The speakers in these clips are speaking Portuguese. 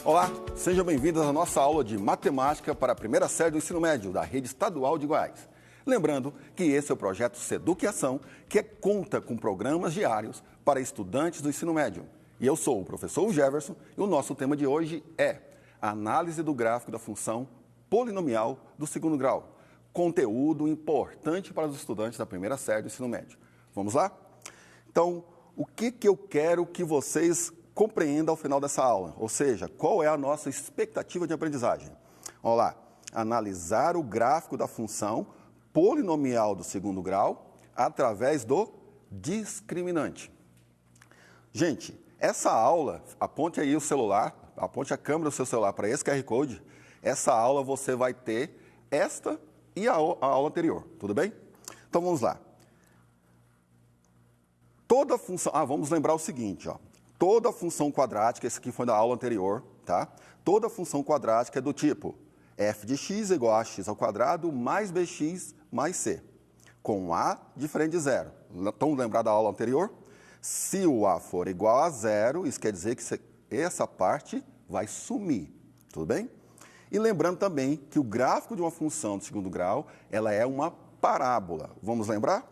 Olá, sejam bem-vindos à nossa aula de matemática para a primeira série do ensino médio da Rede Estadual de Goiás. Lembrando que esse é o projeto Seduquiação, que conta com programas diários para estudantes do ensino médio. E eu sou o professor Jefferson e o nosso tema de hoje é a análise do gráfico da função polinomial do segundo grau. Conteúdo importante para os estudantes da primeira série do ensino médio. Vamos lá? Então, o que eu quero que vocês compreendam ao final dessa aula? Ou seja, qual é a nossa expectativa de aprendizagem? Vamos lá. Analisar o gráfico da função polinomial do segundo grau através do discriminante. Gente, essa aula, aponte aí o celular, aponte a câmera do seu celular para esse QR Code. Essa aula você vai ter esta e a aula anterior, tudo bem? Então vamos lá. Toda função, vamos lembrar o seguinte, ó. Toda função quadrática, esse aqui foi da aula anterior, tá? Toda função quadrática é do tipo f de x igual a x ao quadrado mais bx mais c, com a diferente de zero. Estão lembrados da aula anterior? Se o a for igual a zero, isso quer dizer que essa parte vai sumir, tudo bem? E lembrando também que o gráfico de uma função de segundo grau, ela é uma parábola. Vamos lembrar?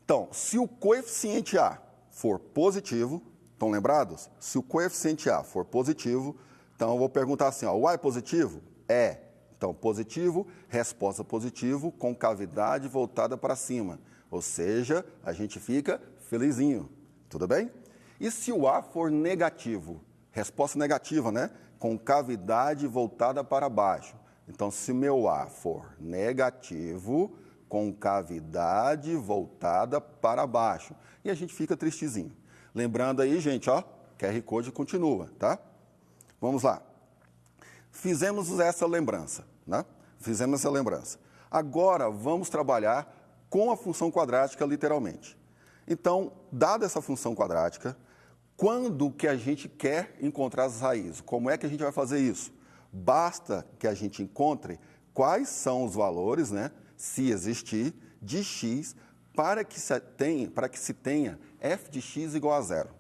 Então, se o coeficiente a for positivo, estão lembrados? Se o coeficiente a for positivo, então eu vou perguntar assim, ó, o a é positivo? É. Então, positivo, resposta positivo, com cavidade voltada para cima. Ou seja, a gente fica felizinho, tudo bem? E se o a for negativo? Resposta negativa, né? Com cavidade voltada para baixo. Então, se meu a for negativo, com cavidade voltada para baixo. E a gente fica tristezinho. Lembrando aí, gente, ó, QR Code continua, tá? Vamos lá. Fizemos essa lembrança, né? Fizemos essa lembrança. Agora, vamos trabalhar com a função quadrática, literalmente. Então, dada essa função quadrática, quando que a gente quer encontrar as raízes? Como é que a gente vai fazer isso? Basta que a gente encontre quais são os valores, né? Se existir, de x, para que se tenha f de x igual a zero.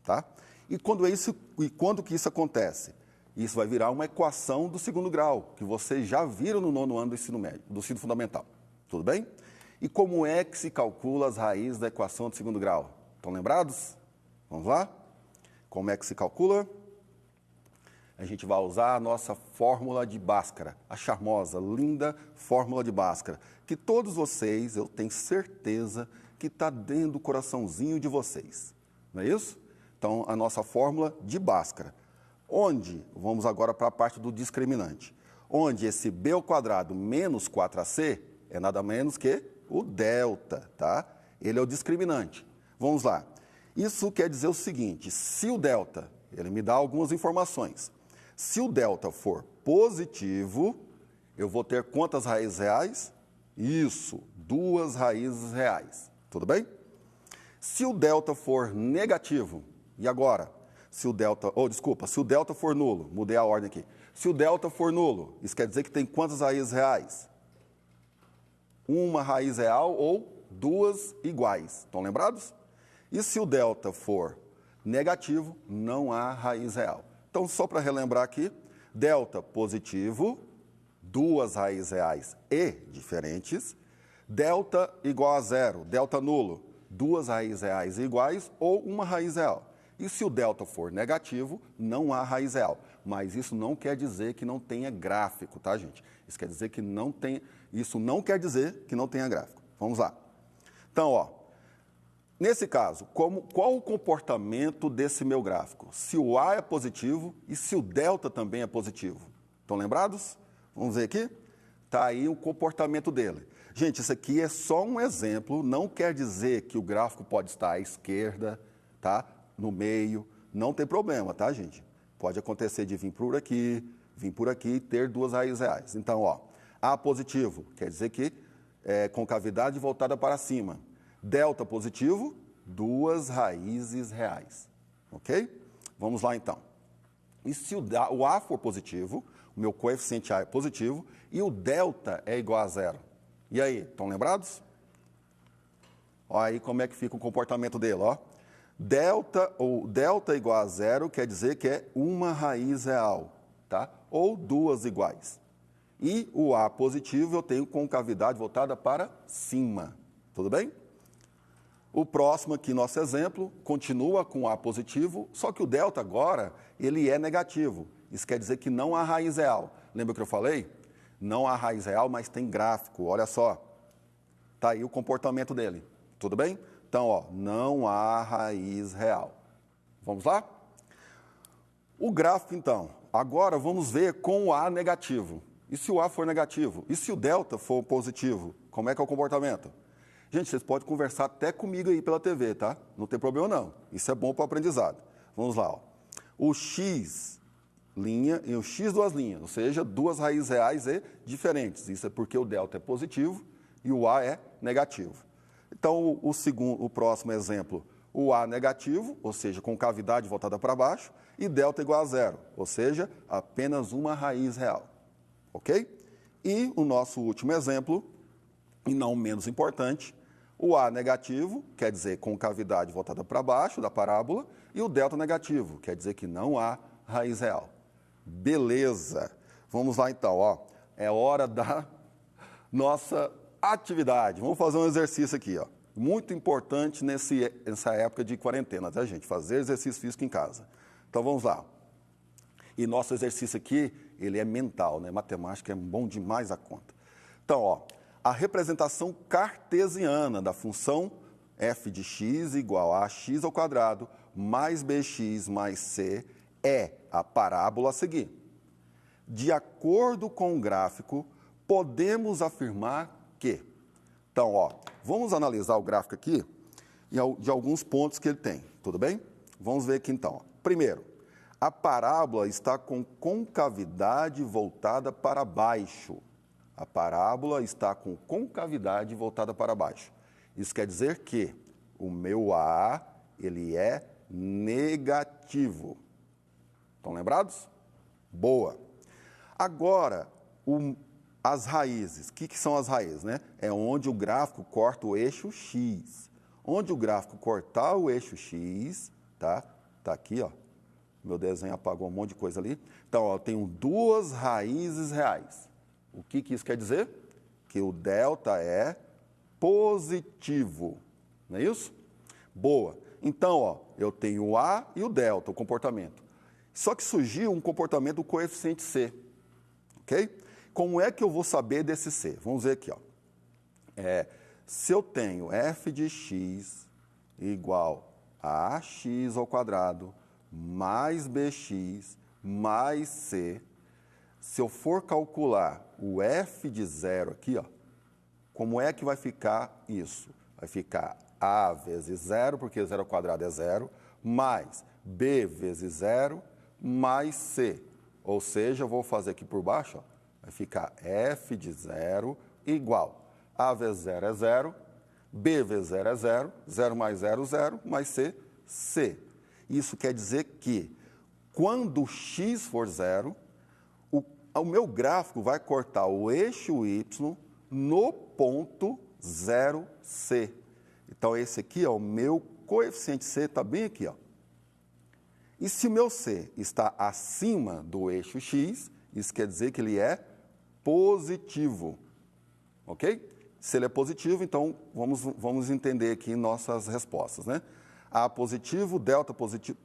Tá? E quando que isso acontece? Isso vai virar uma equação do segundo grau, que vocês já viram no nono ano do ensino médio, do ensino fundamental. Tudo bem? E como é que se calcula as raízes da equação do segundo grau? Estão lembrados? Vamos lá? Como é que se calcula? A gente vai usar a nossa fórmula de Bhaskara, a charmosa, linda fórmula de Bhaskara, que todos vocês, eu tenho certeza, que está dentro do coraçãozinho de vocês. Não é isso? Então, a nossa fórmula de Bhaskara. Onde, vamos agora para a parte do discriminante, onde esse b ao quadrado menos 4ac é nada menos que o delta, tá? Ele é o discriminante. Vamos lá. Isso quer dizer o seguinte, se o delta, ele me dá algumas informações. Se o delta for positivo, eu vou ter quantas raízes reais? Isso, 2 raízes reais. Tudo bem? Se o delta for negativo, e agora? Se o delta, se o delta for nulo, mudei a ordem aqui. Se o delta for nulo, isso quer dizer que tem quantas raízes reais? Uma raiz real ou 2 iguais. Estão lembrados? E se o delta for negativo, não há raiz real. Então, só para relembrar aqui, delta positivo, 2 raízes reais e diferentes, delta igual a zero, delta nulo, 2 raízes reais iguais ou uma raiz real. E se o delta for negativo, não há raiz real. Mas isso não quer dizer que não tenha gráfico, tá, gente? Isso quer dizer que não tem, isso não quer dizer que não tenha gráfico. Vamos lá. Então, ó, nesse caso, qual o comportamento desse meu gráfico? Se o A é positivo e se o delta também é positivo. Estão lembrados? Vamos ver aqui? Está aí o comportamento dele. Gente, isso aqui é só um exemplo, não quer dizer que o gráfico pode estar à esquerda, tá? No meio, não tem problema, tá, gente? Pode acontecer de vir por aqui e ter 2 raízes reais. Então, ó, A positivo, quer dizer que é com cavidade voltada para cima. Delta positivo, 2 raízes reais, ok? Vamos lá, então. E se o A for positivo, o meu coeficiente A é positivo, e o delta é igual a zero. E aí, estão lembrados? Olha aí como é que fica o comportamento dele, ó. delta ou delta igual a zero quer dizer que é uma raiz real, tá? Ou duas iguais. E o A positivo eu tenho concavidade voltada para cima, tudo bem? O próximo aqui, nosso exemplo, continua com A positivo, só que o delta agora, ele é negativo. Isso quer dizer que não há raiz real. Lembra que eu falei? Não há raiz real, mas tem gráfico, olha só. Tá aí o comportamento dele, tudo bem? Então, ó, não há raiz real. Vamos lá? O gráfico, então. Agora vamos ver com o A negativo. E se o A for negativo? E se o delta for positivo? Como é que é o comportamento? Gente, vocês podem conversar até comigo aí pela TV, tá? Não tem problema não. Isso é bom para o aprendizado. Vamos lá, ó. O X linha e o X duas linhas, ou seja, duas raízes reais e diferentes. Isso é porque o delta é positivo e o A é negativo. Então, o próximo exemplo, o A negativo, ou seja, com cavidade voltada para baixo, e delta igual a zero, ou seja, apenas uma raiz real. Ok? E o nosso último exemplo, e não menos importante, o A negativo, quer dizer com cavidade voltada para baixo da parábola, e o delta negativo, quer dizer que não há raiz real. Beleza. Vamos lá então, ó. É hora da nossa atividade. Vamos fazer um exercício aqui, ó. Muito importante nessa época de quarentena, tá, gente? Fazer exercício físico em casa. Então vamos lá. E nosso exercício aqui, ele é mental, né? Matemática é bom demais a conta. Então, ó, a representação cartesiana da função f de x igual a ax ao quadrado mais bx mais c é a parábola a seguir. De acordo com o gráfico, podemos afirmar que... Então, ó, vamos analisar o gráfico aqui de alguns pontos que ele tem, tudo bem? Vamos ver aqui então. Ó. Primeiro, a parábola está com concavidade voltada para baixo. A parábola está com concavidade voltada para baixo. Isso quer dizer que o meu A, ele é negativo. Estão lembrados? Boa. Agora, as raízes. O que são as raízes, né? É onde o gráfico corta o eixo X. Onde o gráfico cortar o eixo X, tá? Tá aqui, ó. Meu desenho apagou um monte de coisa ali. Então, ó, eu tenho duas raízes reais. O que isso quer dizer? Que o delta é positivo. Não é isso? Boa. Então, ó, eu tenho o A e o delta, o comportamento. Só que surgiu um comportamento do coeficiente C. Ok? Como é que eu vou saber desse C? Vamos ver aqui, ó. Se eu tenho f de x igual a ax ao quadrado mais bx mais c, se eu for calcular o f de zero aqui, ó, como é que vai ficar isso? Vai ficar a vezes zero, porque zero ao quadrado é zero, mais b vezes zero, mais c. Ou seja, eu vou fazer aqui por baixo, ó, vai ficar f de zero igual a vezes zero é zero, b vezes zero é zero, zero mais zero, zero, mais c, c. Isso quer dizer que quando x for zero, o meu gráfico vai cortar o eixo y no ponto 0C. Então, esse aqui, ó, o meu coeficiente C está bem aqui, ó. E se o meu C está acima do eixo X, isso quer dizer que ele é positivo, ok? Se ele é positivo, então vamos entender aqui nossas respostas, né? A positivo, delta positivo,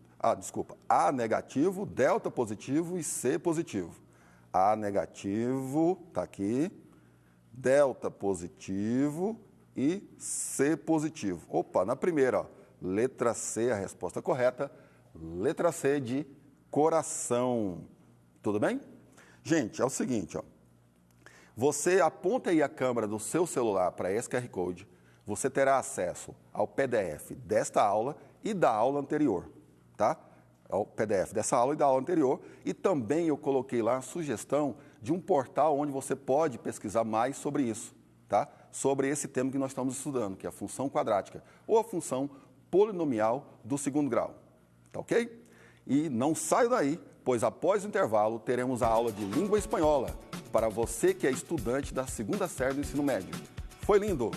A negativo, delta positivo e C positivo. A negativo, está aqui, delta positivo e C positivo. Opa, na primeira, ó, letra C, a resposta correta. Letra C de coração. Tudo bem? Gente, é o seguinte, ó. Você aponta aí a câmera do seu celular para esse QR Code, você terá acesso ao PDF desta aula e da aula anterior, tá? Ao PDF dessa aula e da aula anterior. E também eu coloquei lá a sugestão de um portal onde você pode pesquisar mais sobre isso, tá? Sobre esse tema que nós estamos estudando, que é a função quadrática ou a função polinomial do segundo grau. Tá ok? E não saia daí, pois após o intervalo teremos a aula de língua espanhola para você que é estudante da segunda série do ensino médio. Foi lindo!